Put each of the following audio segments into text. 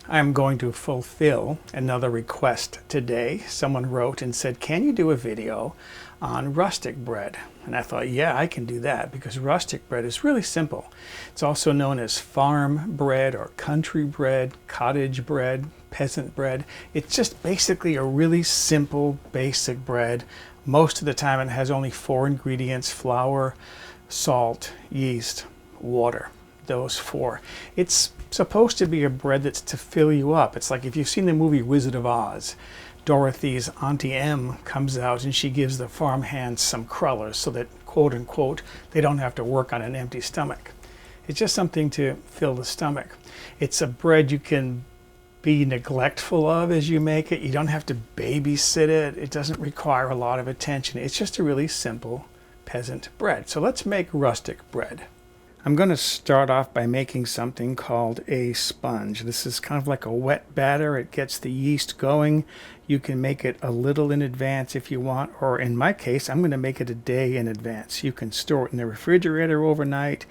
I'm going to fulfill another request today. Someone wrote and said, can you do a video on rustic bread? And I thought, yeah, I can do that, because rustic bread is really simple. It's also known as farm bread or country bread, cottage bread, peasant bread. It's just basically a really simple, basic bread. Most of the time it has only 4 ingredients: flour, salt, yeast, water. Those 4. It's supposed to be a bread that's to fill you up. It's like if you've seen the movie Wizard of Oz, Dorothy's Auntie Em comes out and she gives the farmhands some crullers so that, quote unquote, they don't have to work on an empty stomach. It's just something to fill the stomach. It's a bread you can be neglectful of as you make it. You don't have to babysit it. It doesn't require a lot of attention. It's just a really simple peasant bread. So let's make rustic bread. I'm going to start off by making something called a sponge. This is kind of like a wet batter. It gets the yeast going. You can make it a little in advance if you want, or in my case, I'm going to make it a day in advance. You can store it in the refrigerator overnight.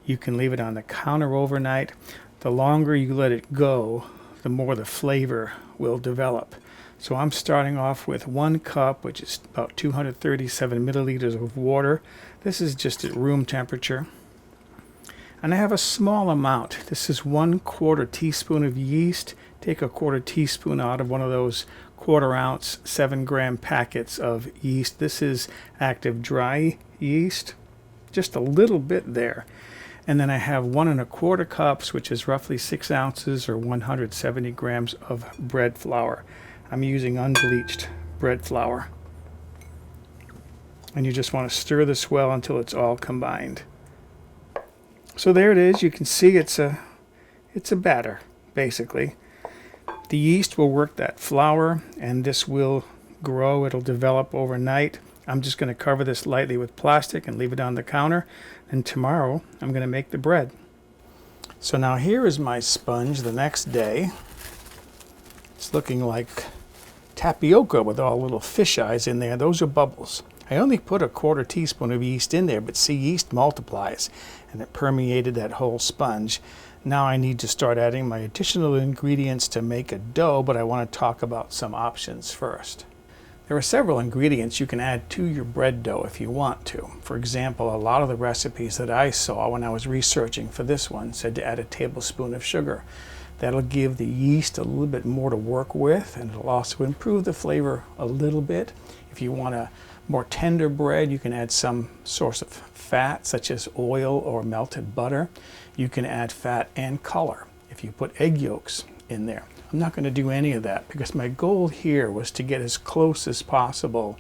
You can leave it on the counter overnight. The longer you let it go, the more the flavor will develop. So I'm starting off with 1 cup, which is about 237 milliliters of water. This is just at room temperature. And I have a small amount. This is 1/4 teaspoon of yeast. Take a 1/4 teaspoon out of one of those 1/4 ounce 7-gram packets of yeast. This is active dry yeast. Just a little bit there. And then I have 1 1/4 cups, which is roughly 6 ounces or 170 grams of bread flour. I'm using unbleached bread flour. And you just want to stir this well until it's all combined. So there it is. You can see it's a batter, basically. The yeast will work that flour, and this will grow. It'll develop overnight. I'm just going to cover this lightly with plastic and leave it on the counter. And tomorrow, I'm going to make the bread. So now here is my sponge the next day. It's looking like tapioca with all little fish eyes in there. Those are bubbles. I only put a 1/4 teaspoon of yeast in there, but see, yeast multiplies, and it permeated that whole sponge. Now I need to start adding my additional ingredients to make a dough, but I want to talk about some options first. There are several ingredients you can add to your bread dough if you want to. For example, a lot of the recipes that I saw when I was researching for this one said to add a tablespoon of sugar. That'll give the yeast a little bit more to work with, and it'll also improve the flavor a little bit. If you want a more tender bread, you can add some source of fat, such as oil or melted butter. You can add fat and color if you put egg yolks in there. I'm not going to do any of that because my goal here was to get as close as possible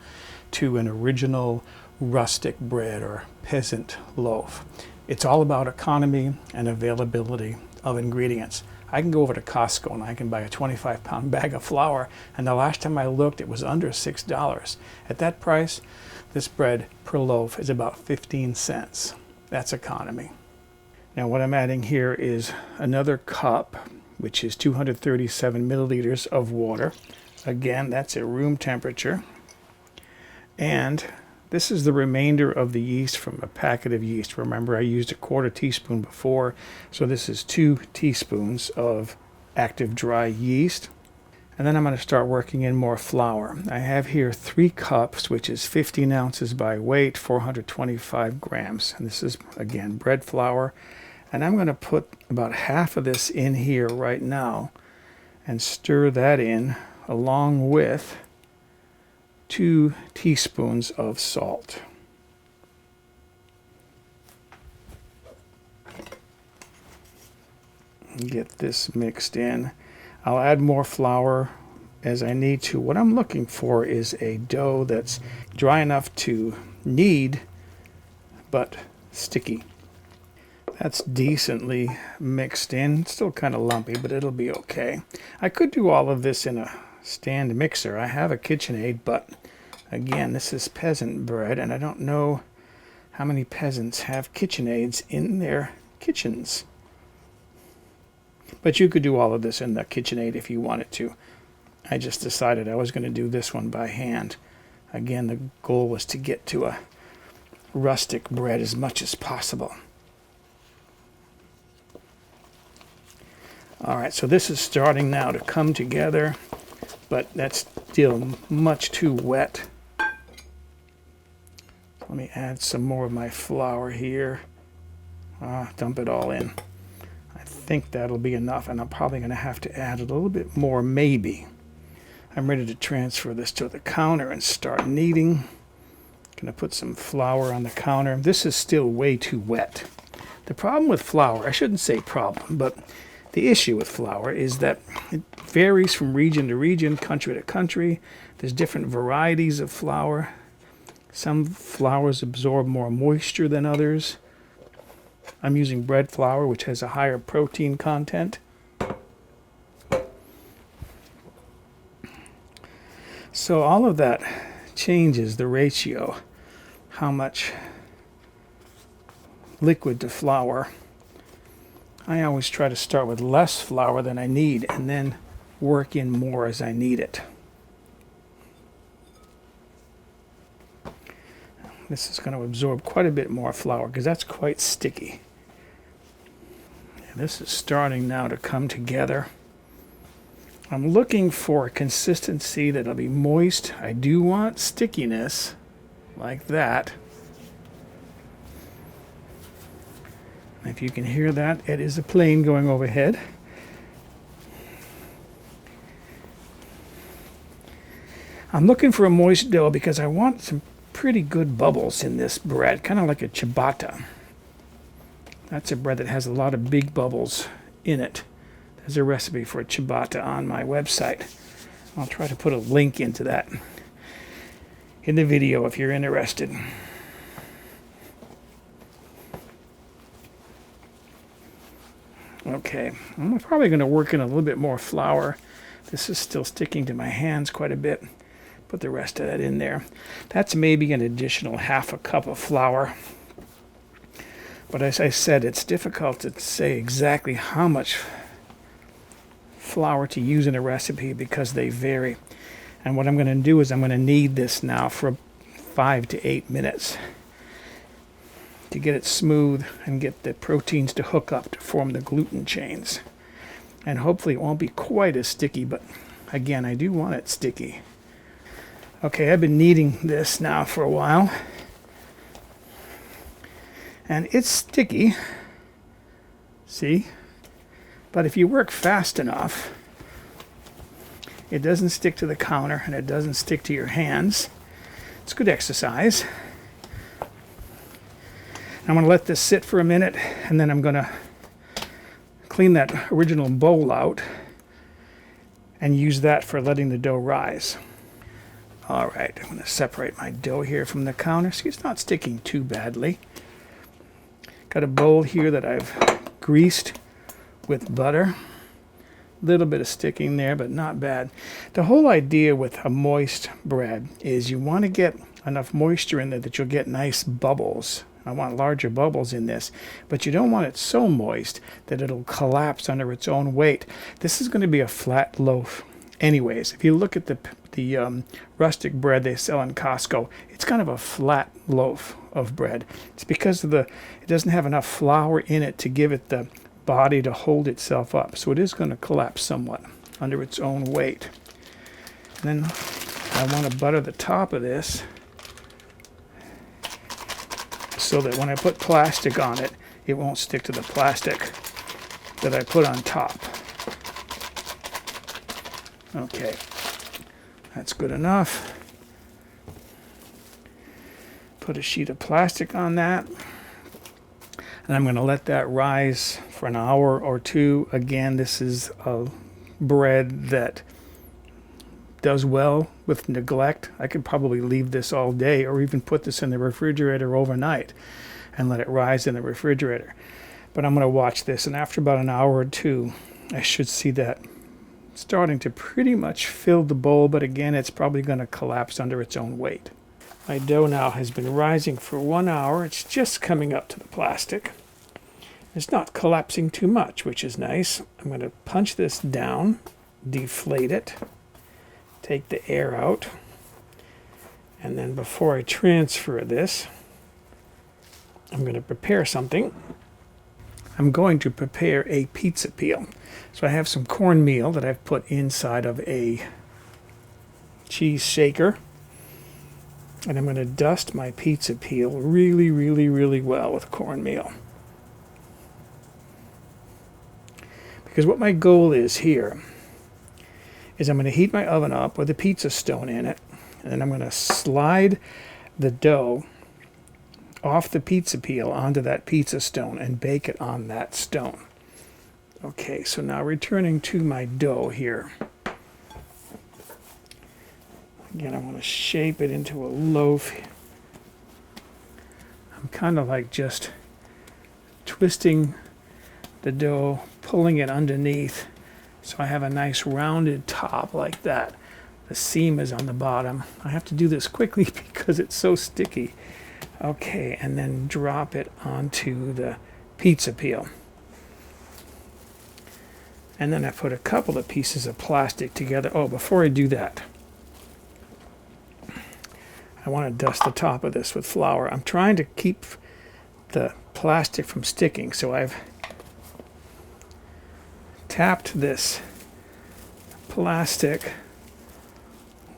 to an original rustic bread or peasant loaf. It's all about economy and availability of ingredients. I can go over to Costco and I can buy a 25-pound bag of flour, and the last time I looked it was under $6. At that price, this bread per loaf is about 15 cents. That's economy. Now what I'm adding here is another cup, which is 237 milliliters of water. Again, that's at room temperature. And this is the remainder of the yeast from a packet of yeast. Remember, I used a 1/4 teaspoon before, so this is 2 teaspoons of active dry yeast. And then I'm going to start working in more flour. I have here 3 cups, which is 15 ounces by weight, 425 grams. And this is, again, bread flour. And I'm going to put about half of this in here right now and stir that in along with 2 teaspoons of salt. Get this mixed in. I'll add more flour as I need to. What I'm looking for is a dough that's dry enough to knead, but sticky. That's decently mixed in. It's still kind of lumpy, but it'll be okay. I could do all of this in a stand mixer. I have a KitchenAid, but again, this is peasant bread, and I don't know how many peasants have KitchenAids in their kitchens. But you could do all of this in the KitchenAid if you wanted to. I just decided I was going to do this one by hand. Again, the goal was to get to a rustic bread as much as possible. All right, so this is starting now to come together, but that's still much too wet. Let me add some more of my flour here. Dump it all in. I think that'll be enough, and I'm probably going to have to add a little bit more, maybe. I'm ready to transfer this to the counter and start kneading. Going to put some flour on the counter. This is still way too wet. The problem with flour, I shouldn't say problem, but the issue with flour is that it varies from region to region, country to country. There's different varieties of flour. Some flours absorb more moisture than others. I'm using bread flour, which has a higher protein content. So all of that changes the ratio, how much liquid to flour. I always try to start with less flour than I need and then work in more as I need it. This is going to absorb quite a bit more flour because that's quite sticky. And this is starting now to come together. I'm looking for a consistency that'll be moist. I do want stickiness like that. If you can hear that, it is a plane going overhead. I'm looking for a moist dough because I want some pretty good bubbles in this bread, kind of like a ciabatta. That's a bread that has a lot of big bubbles in it. There's a recipe for a ciabatta on my website. I'll try to put a link into that in the video if you're interested. Okay, I'm probably going to work in a little bit more flour. This is still sticking to my hands quite a bit. Put the rest of that in there. That's maybe an additional half a cup of flour. But as I said, it's difficult to say exactly how much flour to use in a recipe because they vary. And what I'm going to do is I'm going to knead this now for 5 to 8 minutes to get it smooth and get the proteins to hook up to form the gluten chains. And hopefully it won't be quite as sticky, but again, I do want it sticky. Okay, I've been kneading this now for a while. And it's sticky. See? But if you work fast enough, it doesn't stick to the counter and it doesn't stick to your hands. It's good exercise. I'm going to let this sit for a minute, and then I'm going to clean that original bowl out and use that for letting the dough rise. All right, I'm going to separate my dough here from the counter. See, it's not sticking too badly. Got a bowl here that I've greased with butter. A little bit of sticking there, but not bad. The whole idea with a moist bread is you want to get enough moisture in there that you'll get nice bubbles. I want larger bubbles in this, but you don't want it so moist that it'll collapse under its own weight. This is going to be a flat loaf anyways. If you look at the rustic bread they sell in Costco, it's kind of a flat loaf of bread. It's because it doesn't have enough flour in it to give it the body to hold itself up. So it is going to collapse somewhat under its own weight. And then I want to butter the top of this so that when I put plastic on it, it won't stick to the plastic that I put on top. Okay, that's good enough. Put a sheet of plastic on that. And I'm going to let that rise for an hour or two. Again, this is a bread that does well with neglect. I could probably leave this all day or even put this in the refrigerator overnight and let it rise in the refrigerator. But I'm going to watch this, and after about an hour or two, I should see that starting to pretty much fill the bowl, but again, it's probably going to collapse under its own weight. My dough now has been rising for 1 hour. It's just coming up to the plastic. It's not collapsing too much, which is nice. I'm going to punch this down, deflate it, take the air out, and then before I transfer this, I'm going to prepare something. I'm going to prepare a pizza peel. So I have some cornmeal that I've put inside of a cheese shaker. And I'm going to dust my pizza peel really, really, really well with cornmeal. Because what my goal is here is I'm going to heat my oven up with a pizza stone in it. And then I'm going to slide the dough off the pizza peel onto that pizza stone and bake it on that stone. Okay, so now returning to my dough here. Again, I want to shape it into a loaf. I'm kind of like just twisting the dough, pulling it underneath so I have a nice rounded top like that. The seam is on the bottom. I have to do this quickly because it's so sticky. Okay, and then drop it onto the pizza peel. And then I put a couple of pieces of plastic together. Oh, before I do that, I want to dust the top of this with flour. I'm trying to keep the plastic from sticking, so I've tapped this plastic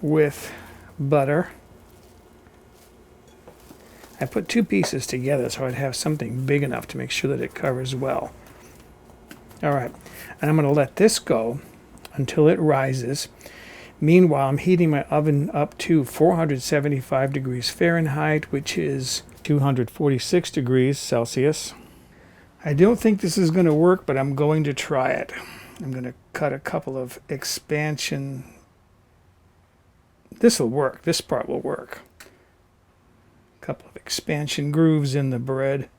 with butter. I put two pieces together so I'd have something big enough to make sure that it covers well. All right, and I'm going to let this go until it rises. Meanwhile, I'm heating my oven up to 475 degrees Fahrenheit, which is 246 degrees Celsius. I don't think this is going to work, but I'm going to try it. I'm going to cut a couple of expansion. This will work. This part will work. A couple of expansion grooves in the bread.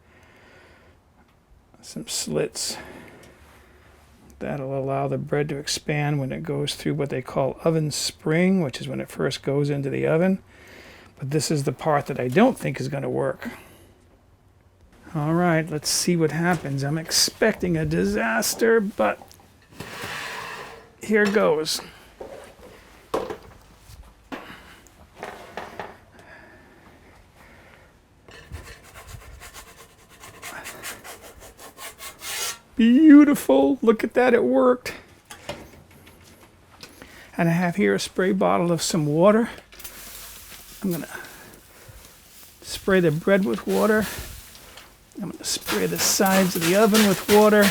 Some slits. That'll allow the bread to expand when it goes through what they call oven spring, which is when it first goes into the oven. But this is the part that I don't think is going to work. All right, let's see what happens. I'm expecting a disaster, but here goes. Beautiful. Look at that, it worked. And I have here a spray bottle of some water. I'm going to spray the bread with water. I'm going to spray the sides of the oven with water.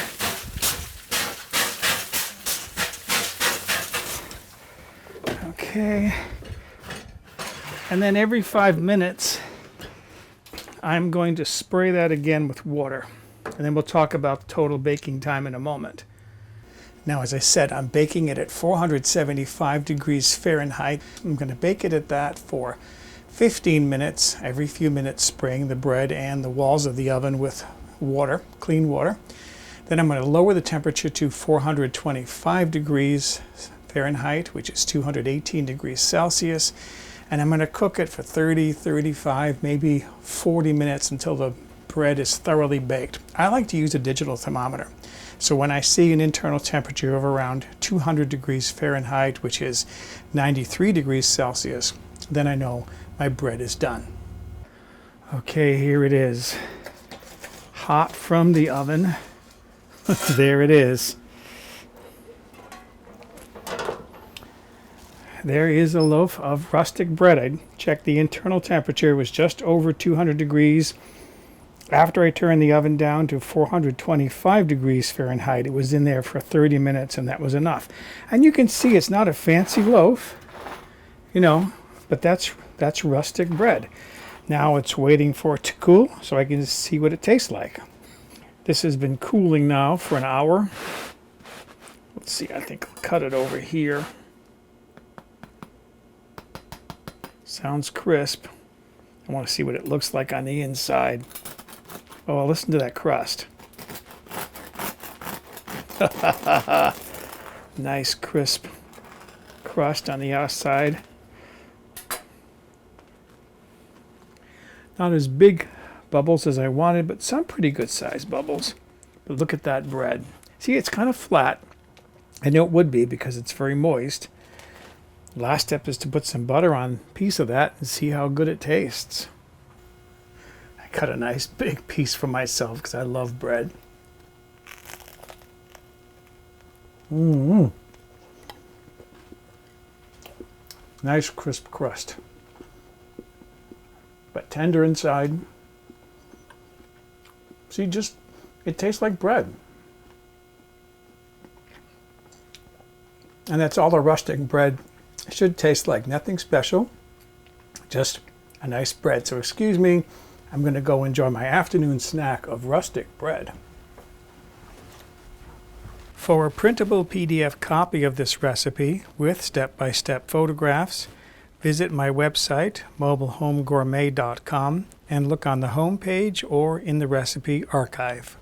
Okay. And then every 5 minutes, I'm going to spray that again with water. And then we'll talk about total baking time in a moment. Now, as I said, I'm baking it at 475 degrees Fahrenheit. I'm going to bake it at that for 15 minutes, every few minutes spraying the bread and the walls of the oven with water, clean water. Then I'm going to lower the temperature to 425 degrees Fahrenheit, which is 218 degrees Celsius. And I'm going to cook it for 30, 35, maybe 40 minutes until the bread is thoroughly baked. I like to use a digital thermometer. So when I see an internal temperature of around 200 degrees Fahrenheit, which is 93 degrees Celsius, then I know my bread is done. Okay, here it is. Hot from the oven. There it is. There is a loaf of rustic bread. I checked the internal temperature. It was just over 200 degrees. After I turned the oven down to 425 degrees Fahrenheit, it was in there for 30 minutes, and that was enough. And you can see it's not a fancy loaf, you know, but that's rustic bread. Now it's waiting for it to cool so I can see what it tastes like. This has been cooling now for an hour. Let's see, I think I'll cut it over here. Sounds crisp. I want to see what it looks like on the inside. Oh, listen to that crust. Nice crisp crust on the outside. Not as big bubbles as I wanted, but some pretty good sized bubbles. But look at that bread. See, it's kind of flat. I know it would be because it's very moist. Last step is to put some butter on a piece of that and see how good it tastes. I cut a nice big piece for myself because I love bread. Nice crisp crust, but tender inside. See, it tastes like bread. And that's all the rustic bread should taste like. Nothing special, just a nice bread. So excuse me, I'm going to go enjoy my afternoon snack of rustic bread. For a printable PDF copy of this recipe with step-by-step photographs, visit my website, mobilehomegourmet.com, and look on the home page or in the recipe archive.